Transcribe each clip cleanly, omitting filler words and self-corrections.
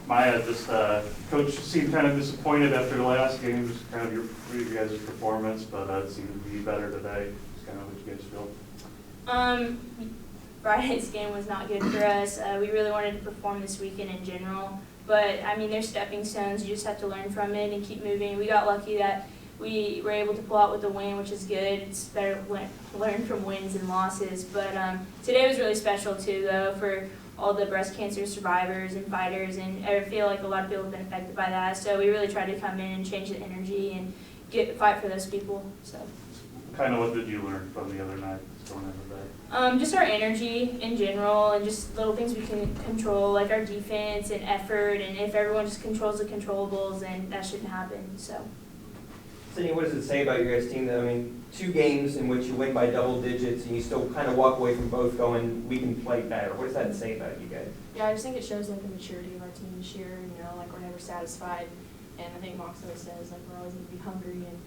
Maya, coach seemed kind of disappointed after the last game, just kind of your guys' performance, but it seemed to be better today. Just kind of what you guys feel. Friday's game was not good for us. We really wanted to perform this weekend in general, but I mean, they're stepping stones. You just have to learn from it and keep moving. We got lucky that we were able to pull out with the win, which is good. It's better to learn from wins and losses. But today was really special too, though, for all the breast cancer survivors and fighters, and I feel like a lot of people have been affected by that. So we really tried to come in and change the energy and fight for those people. So. Kind of what did you learn from the other night going into that? Just our energy in general, and just little things we can control, like our defense and effort. And if everyone just controls the controllables, then that shouldn't happen. So. Sydney, what does it say about your guys' team that, I mean, 2 games in which you win by double digits and you still kind of walk away from both going, we can play better? What does that say about you guys? Yeah, I just think it shows like the maturity of our team this year. You know, like we're never satisfied, and I think Mox always says like we're always going to be hungry, and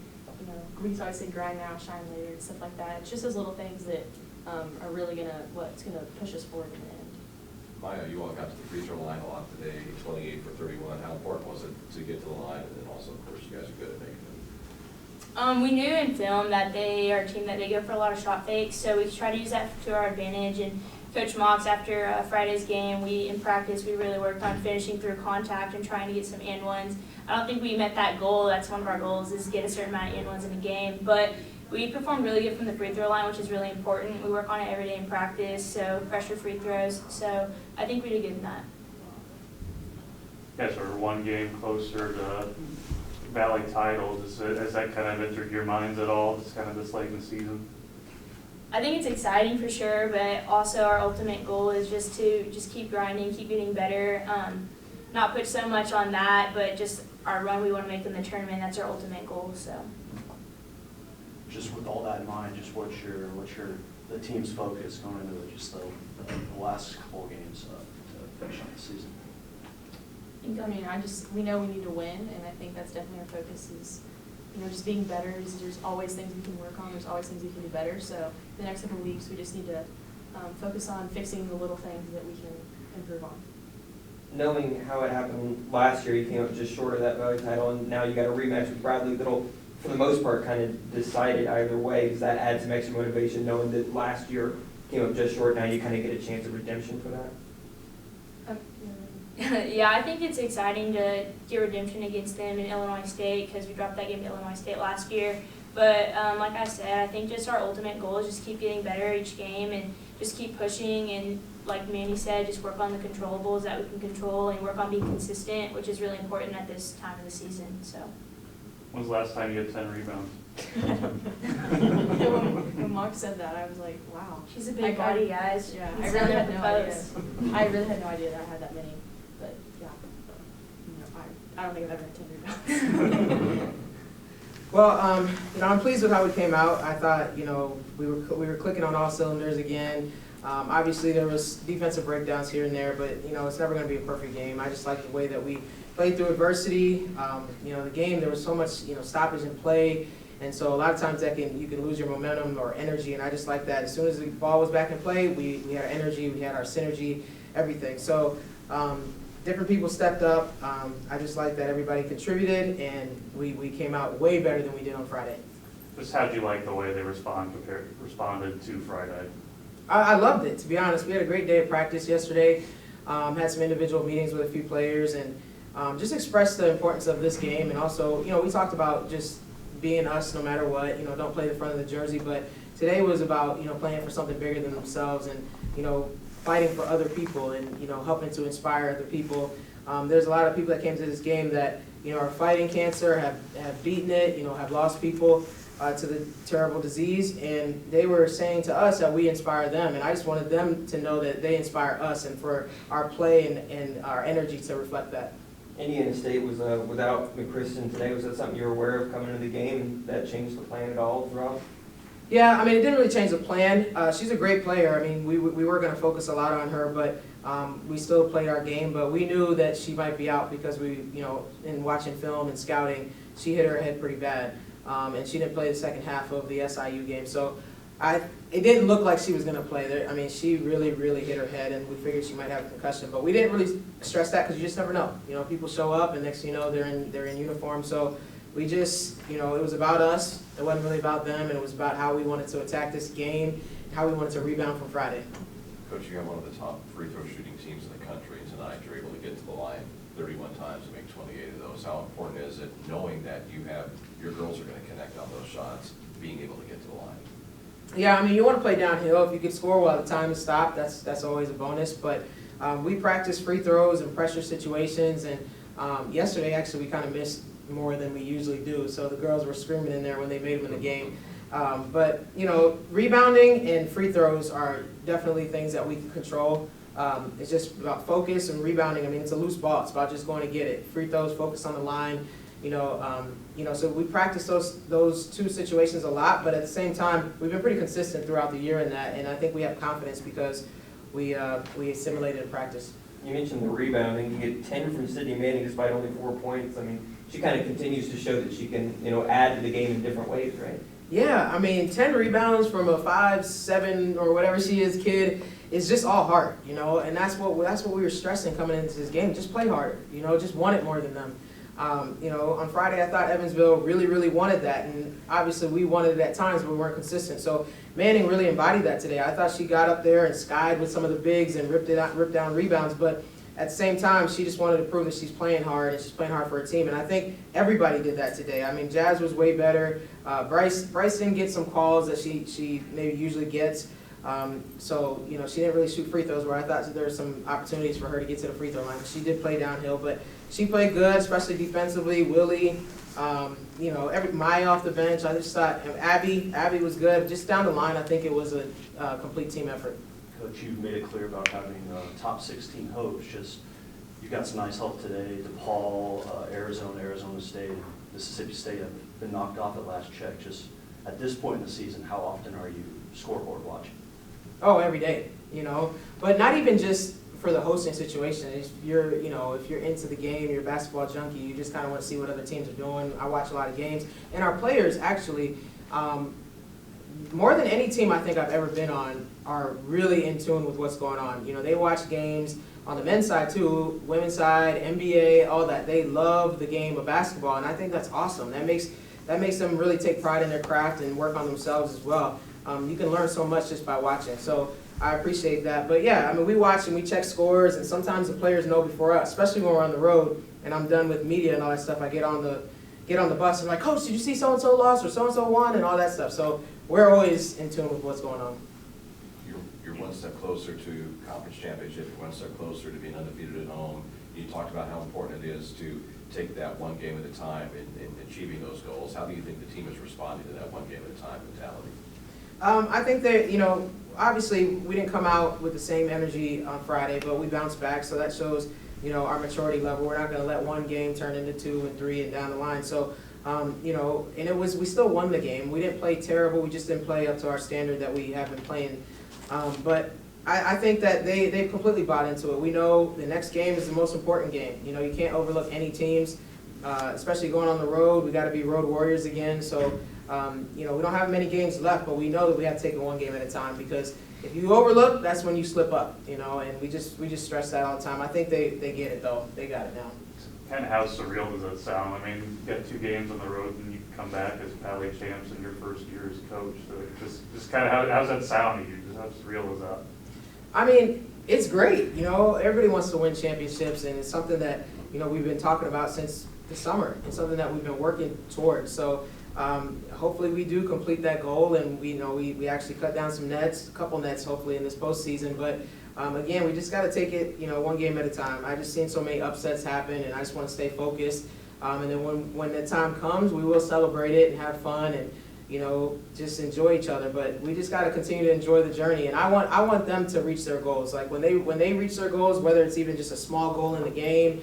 you know, we always say grind now, shine later, and stuff like that. It's just those little things that are really what's gonna push us forward in the end. Maya, you all got to the free throw line a lot today, 28 for 31. How important was it to get to the line, and then also, of course, you guys are good at making them? We knew in film that they are a team that they go for a lot of shot fakes, so we try to use that to our advantage. And Coach Mox, after Friday's game, in practice, we really worked on finishing through contact and trying to get some and ones. I don't think we met that goal. That's one of our goals, is get a certain amount of and ones in a game. But we performed really good from the free throw line, which is really important. We work on it every day in practice, so pressure free throws. So I think we did good in that. You guys are one game closer to Valley titles. Has that kind of entered your minds at all, just kind of this late in the season? I think it's exciting for sure, but also our ultimate goal is just to keep grinding, keep getting better, not put so much on that, but just our run we want to make in the tournament. That's our ultimate goal. So. Just with all that in mind, just what's the team's focus going into just the last couple of games to finish out the season? I mean, we know we need to win, and I think that's definitely our focus is, you know, just being better. There's always things we can work on. There's always things we can do better. So the next couple of weeks, we just need to focus on fixing the little things that we can improve on. Knowing how it happened last year, you came up just short of that Valley title, and now you got a rematch with Bradley that'll, for the most part, kind of decided either way. Does that add some extra motivation, knowing that last year came up just short, now you kind of get a chance of redemption for that? Yeah, I think it's exciting to get redemption against them in Illinois State, because we dropped that game to Illinois State last year. But like I said, I think just our ultimate goal is just keep getting better each game and just keep pushing, and like Manny said, just work on the controllables that we can control and work on being consistent, which is really important at this time of the season. So. When's the last time you had 10 rebounds? When Mark said that, I was like, wow. She's a big body, guys. Yeah, He's I really had the no idea. post. I really had no idea that I had that many, but yeah. You know, I don't think I've ever had 10 rebounds. Well, you know, I'm pleased with how we came out. I thought, you know, we were clicking on all cylinders again. Obviously, there was defensive breakdowns here and there, but you know, it's never going to be a perfect game. I just like the way that we played through adversity. You know, the game, there was so much, you know, stoppage in play, and so a lot of times you can lose your momentum or energy. And I just like that. As soon as the ball was back in play, we had our energy, we had our synergy, everything. So different people stepped up. I just like that everybody contributed, and we came out way better than we did on Friday. Just how'd you like the way they responded to Friday? I loved it, to be honest. We had a great day of practice yesterday. Had some individual meetings with a few players, and just expressed the importance of this game. And also, you know, we talked about just being us no matter what. You know, don't play the front of the jersey. But today was about, you know, playing for something bigger than themselves, and, you know, fighting for other people, and, you know, helping to inspire other people. There's a lot of people that came to this game that, you know, are fighting cancer, have beaten it, you know, have lost people to the terrible disease, and they were saying to us that we inspire them, and I just wanted them to know that they inspire us, and for our play and our energy to reflect that. Indiana State was without McChristen today. Was that something you were aware of coming into the game that changed the plan at all throughout? Yeah, I mean, it didn't really change the plan. She's a great player. I mean, we were going to focus a lot on her, but we still played our game. But we knew that she might be out because you know, in watching film and scouting, she hit her head pretty bad. And she didn't play the second half of the SIU game. So it didn't look like she was gonna play there. I mean, she really, really hit her head, and we figured she might have a concussion, but we didn't really stress that because you just never know. You know, people show up, and next thing you know, they're in uniform. So we just, you know, it was about us. It wasn't really about them, and it was about how we wanted to attack this game, how we wanted to rebound from Friday. Coach, you have one of the top free throw shooting teams in the country, and tonight you're able to get to the line 31 times and make 28 of those. How important is it knowing that your girls are going to connect on those shots, being able to get to the line? Yeah, I mean, you want to play downhill. If you can score while the time is stopped, that's always a bonus. But we practice free throws and pressure situations, and yesterday actually we kind of missed more than we usually do. So the girls were screaming in there when they made them in the game. But you know, rebounding and free throws are definitely things that we can control. It's just about focus and rebounding. I mean, it's a loose ball. It's about just going to get it. Free throws, focus on the line. You know, so we practice those two situations a lot, but at the same time, we've been pretty consistent throughout the year in that, and I think we have confidence because we assimilated in practice. You mentioned the rebounding. You get 10 from Sydney Manning despite only 4 points. I mean, she kind of continues to show that she can, you know, add to the game in different ways, right? Yeah, I mean, 10 rebounds from a 5'7" or whatever she is kid is just all heart, you know, and that's what we were stressing coming into this game. Just play harder, you know, just want it more than them. You know, on Friday I thought Evansville really, really wanted that, and obviously we wanted it at times, but we weren't consistent. So Manning really embodied that today. I thought she got up there and skied with some of the bigs and ripped down rebounds, but at the same time, she just wanted to prove that she's playing hard, and she's playing hard for her team. And I think everybody did that today. I mean, Jazz was way better. Bryce didn't get some calls that she maybe usually gets. So, you know, she didn't really shoot free throws where I thought that there were some opportunities for her to get to the free throw line. She did play downhill, but she played good, especially defensively. Willie, you know, Maya off the bench. I just thought Abby was good. Just down the line, I think it was a complete team effort. Coach, you've made it clear about having a top 16 host. Just you've got some nice help today. DePaul, Arizona State, Mississippi State have been knocked off at last check. Just at this point in the season, how often are you scoreboard watching? Oh, every day, you know, but not even just for the hosting situation. If you're into the game, you're a basketball junkie, you just kind of want to see what other teams are doing. I watch a lot of games, and our players actually, more than any team I think I've ever been on, are really in tune with what's going on. You know, they watch games on the men's side too, women's side, NBA, all that. They love the game of basketball, and I think that's awesome. That makes them really take pride in their craft and work on themselves as well. You can learn so much just by watching. So I appreciate that. But yeah, I mean, we watch and we check scores, and sometimes the players know before us, especially when we're on the road and I'm done with media and all that stuff. I get on the bus and I'm like, Coach, did you see so-and-so lost or so-and-so won and all that stuff. So we're always in tune with what's going on. You're one step closer to conference championship, you're one step closer to being undefeated at home. You talked about how important it is to take that one game at a time in achieving those goals. How do you think the team is responding to that one game at a time mentality? I think that, you know, obviously we didn't come out with the same energy on Friday, but we bounced back, so that shows, you know, our maturity level. We're not going to let one game turn into 2 and 3 and down the line. So, you know, and we still won the game. We didn't play terrible. We just didn't play up to our standard that we have been playing. But I think that they completely bought into it. We know the next game is the most important game. You know, you can't overlook any teams, especially going on the road. We got to be road warriors again. So, you know, we don't have many games left, but we know that we have to take it one game at a time, because if you overlook, that's when you slip up, you know, and we just stress that all the time. I think they get it, though. They got it now. Kind of how surreal does that sound? I mean, you get 2 games on the road and you come back as Valley champs in your first year as coach. So just kind of how's that sound to you? Just how surreal is that? I mean, it's great. You know, everybody wants to win championships, and it's something that, you know, we've been talking about since the summer. It's something that we've been working towards. So hopefully we do complete that goal, and we actually cut down some nets, a couple nets hopefully in this postseason. But again, we just got to take it, you know, one game at a time. I just seen so many upsets happen, and I just want to stay focused. And then when the time comes, we will celebrate it and have fun and, you know, just enjoy each other. But we just got to continue to enjoy the journey. And I want them to reach their goals. Like when they reach their goals, whether it's even just a small goal in the game,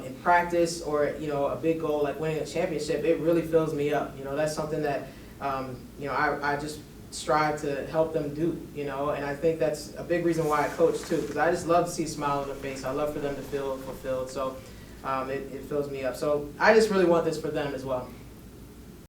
in practice, or, you know, a big goal like winning a championship, it really fills me up. You know, that's something that, you know, I just strive to help them do, you know, and I think that's a big reason why I coach too, because I just love to see a smile on their face. I love for them to feel fulfilled. So it fills me up. So I just really want this for them as well.